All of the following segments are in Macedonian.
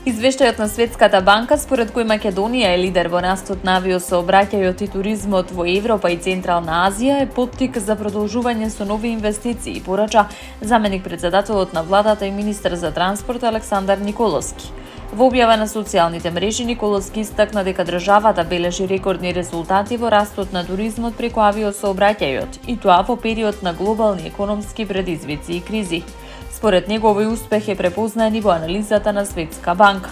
Извештајот на Светската банка, според кој Македонија е лидер во растот на авиосообраќајот и туризмот во Европа и Централна Азија, е поттик за продолжување со нови инвестиции, порача заменик председателот на владата и министер за транспорт Александар Николовски. Во објава на социјалните мрежи, Николовски истакна дека државата бележи рекордни резултати во растот на туризмот преку авиосообраќајот, и тоа во период на глобални економски предизвици и кризи. Според него, овој успех е препознаен и во анализата на Светска банка.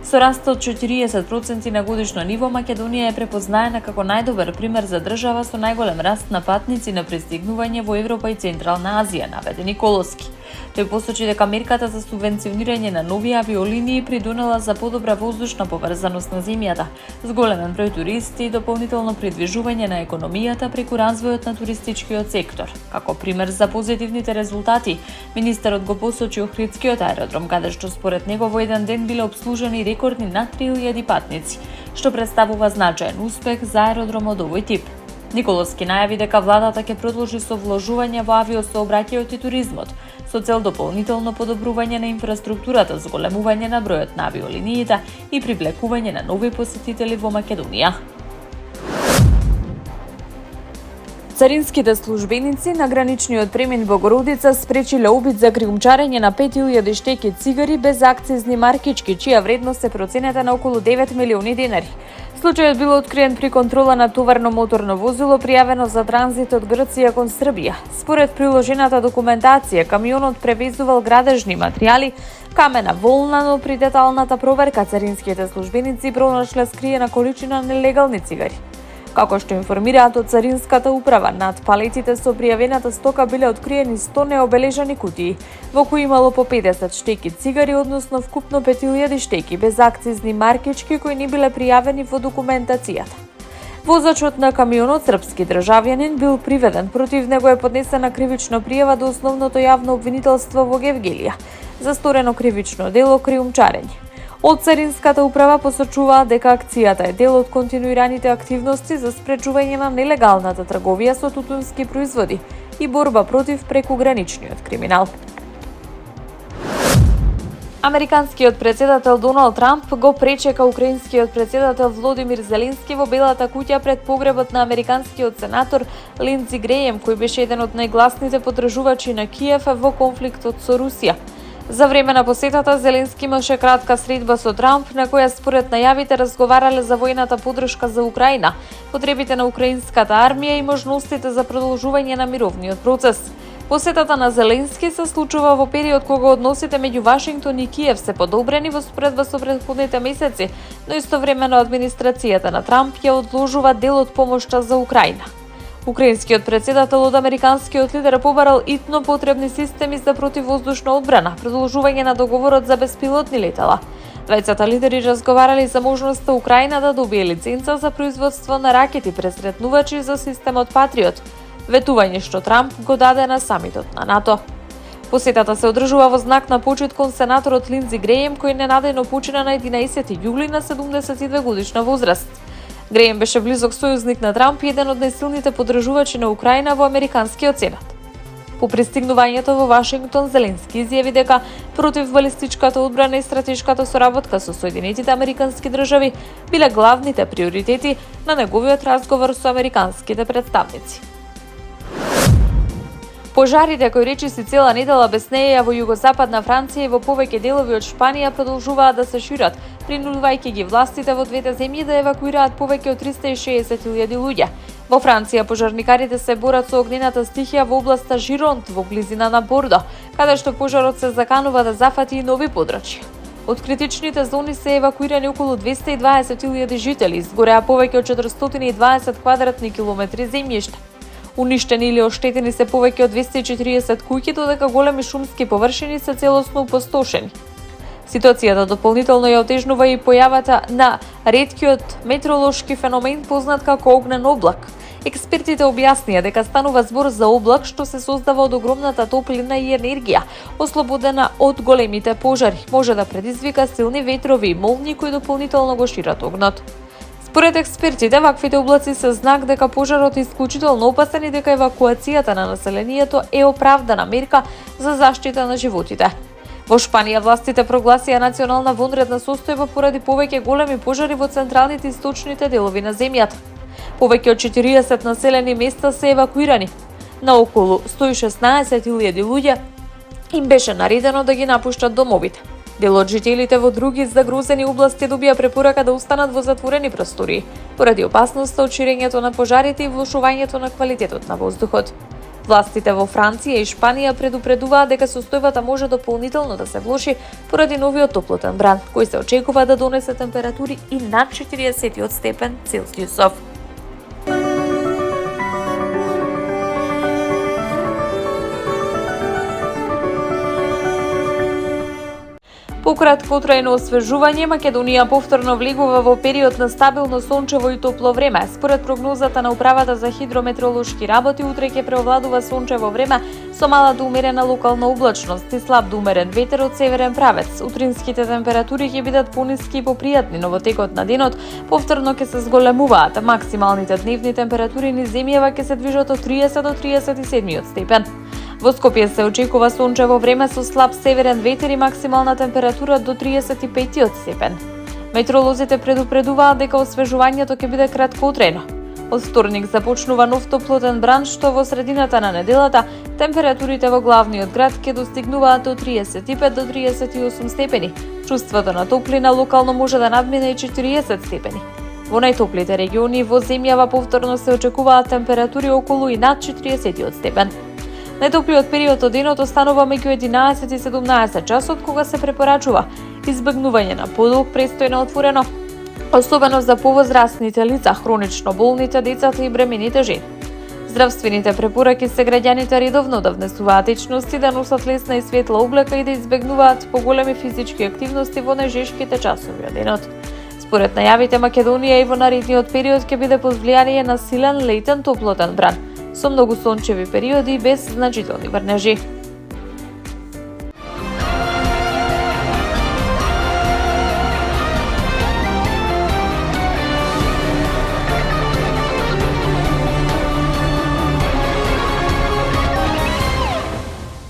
Со раст од 40% на годишно ниво, Македонија е препознаена како најдобар пример за држава со најголем раст на патници на пристигнување во Европа и Централна Азија, наведе Николовски. Тој посочи дека мерката за субвенционирање на нови авиолинии придонела за подобра воздушна поврзаност на земјата, зголемен број туристи и дополнително придвижување на економијата преку развојот на туристичкиот сектор. Како пример за позитивните резултати, министерот го посочи Охридскиот аеродром, каде што според него во еден ден биле обслужени рекордни над 3000 патници, што представува значаен успех за аеродром од овој тип. Николовски најави дека владата ќе продолжи со вложување во авиосообраќајот и туризмот, со цел дополнително подобрување на инфраструктурата, зголемување на бројот на авиолиниите и привлекување на нови посетители во Македонија. Царинските службеници на граничниот премин Богородица спречиле обид за криумчарење на 5000 штеки цигари без акцизни маркички, чија вредност се проценета на околу 9 милиони денари. Случајот бил откриен при контрола на товарно моторно возило пријавено за транзит од Грција кон Србија. Според приложената документација, камионот превезувал градежни материјали, камена волна, но при деталната проверка царинските службеници пронашле скриена количина нелегални цигари. Како што информираат од Царинската управа, над палетите со пријавената стока биле откриени 100 необележани кутии, во кои имало по 50 штеки цигари, односно вкупно 5000 штеки без акцизни маркички кои не биле пријавени во документацијата. Возачот на камионот, српски државјанин, бил приведен. Против него е поднесена кривична пријава до основното јавно обвинителство во Гевгелија за сторено кривично дело криумчарење. Од Царинската управа посочуваат дека акцијата е дел од континуираните активности за спречување на нелегалната трговија со тутунски производи и борба против прекуграничниот криминал. Американскиот председател Доналд Трамп го пречека украинскиот председател Володимир Зеленски во Белата куќа пред погребот на американскиот сенатор Линдзи Греем, кој беше еден од најгласните поддржувачи на Киев во конфликтот со Русија. За време на посетата, Зеленски имаше кратка средба со Трамп, на која според најавите разговарале за војната поддршка за Украина, потребите на украинската армија и можностите за продолжување на мировниот процес. Посетата на Зеленски се случува во период кога односите меѓу Вашингтон и Киев се подобрени во споредба со претходните месеци, но истовремено администрацијата на Трамп ја одложува дел од помошта за Украина. Украинскиот председател од американскиот лидер побарал итно потребни системи за противвоздушна одбрана, продолжување на договорот за беспилотни летала. Двајцата лидери разговарали за можноста Украина да добие лиценца за производство на ракети пресретнувачи за системот Патриот, ветување што Трамп го даде на самитот на НАТО. Посетата се одржува во знак на почит кон сенаторот Линдзи Греем, кој ненадејно почина на 11 јули на 72 годишна возраст. Греем беше близок сојузник на Трамп и еден од најсилните поддржувачи на Украина во американскиот сенат. По пристигнувањето во Вашингтон, Зеленски изјави дека противбалистичката одбрана и стратешката соработка со Соединетите американски држави биле главните приоритети на неговиот разговор со американските представници. Пожарите кои речиси цела недела беснееја во југозападна Франција и во повеќе делови од Шпанија продолжуваат да се шират, принудувајќи ги властите во двете земји да евакуираат повеќе од 360.000 луѓе. Во Франција пожарникарите се борат со огнената стихија во областа Жиронт во близина на Бордо, каде што пожарот се заканува да зафати и нови подрачја. Од критичните зони се евакуирани околу 220.000 жители, изгореа повеќе од 420 квадратни километри земјиште. Уништени или оштетени се повеќе од 240 куќи, додека големи шумски површини се целосно опустошени. Ситуацијата дополнително ја отежнува и појавата на реткиот метеоролошки феномен познат како огнен облак. Експертите објаснија дека станува збор за облак што се создава од огромната топлина и енергија, ослободена од големите пожари. Може да предизвика силни ветрови и молњи кои дополнително го шират огнот. Според експертите, ваквите облаци се знак дека пожарот е исклучително опасен и дека евакуацијата на населението е оправдана мерка за заштита на животите. Во Шпанија властите прогласија национална вонредна состојба поради повеќе големи пожари во централните и источните делови на земјата. Повеќе од 40 населени места се евакуирани. На околу 116.000 луѓе им беше наредено да ги напуштат домовите. Дел од жителите во други загрозени области добија препорака да останат во затворени простории, поради опасноста од ширењето на пожарите и влошувањето на квалитетот на воздухот. Властите во Франција и Шпанија предупредуваат дека состојбата може дополнително да се влоши поради новиот топлотен бран, кој се очекува да донесе температури и над 40 степен Целзиусов. По краткотрајно освежување, Македонија повторно влегува во период на стабилно сончево и топло време. Според прогнозата на Управата за хидрометеоролошки работи, утре ќе преовладува сончево време со мала до умерена локална облачност и слаб до умерен ветер од северен правец. Утринските температури ќе бидат пониски и попријатни, но во текот на денот повторно ќе се зголемуваат. Максималните дневни температури низ земјава ќе се движат од 30 до 37 степен. Во Скопје се очекува сончево време со слаб северен ветер и максимална температура до 35 степен. Метеоролозите предупредуваат дека освежувањето ќе биде краткотрајно. Од вторник започнува нов топлотен бран, што во средината на неделата температурите во главниот град ќе достигнуваат од 35 до 38 степени. Чувството на топлина локално може да надмине и 40 степени. Во најтоплите региони во земјава повторно се очекуваат температури околу и над 40 степен. Најтоплиот период од денот останува меѓу 11 и 17 часот, кога се препорачува избегнување на подолг престој на отворено, особено за повозрастните лица, хронично болните, децата и бремените жени. Здравствените препораки се граѓаните редовно да внесуваат течности, да носат лесна и светла облека и да избегнуваат поголеми физички активности во најжешките часови од денот. Според најавите, Македонија и во наредниот период ќе биде под влијание на силен летен топлотен бран, со многу сончеви периоди и без значителни врнежи.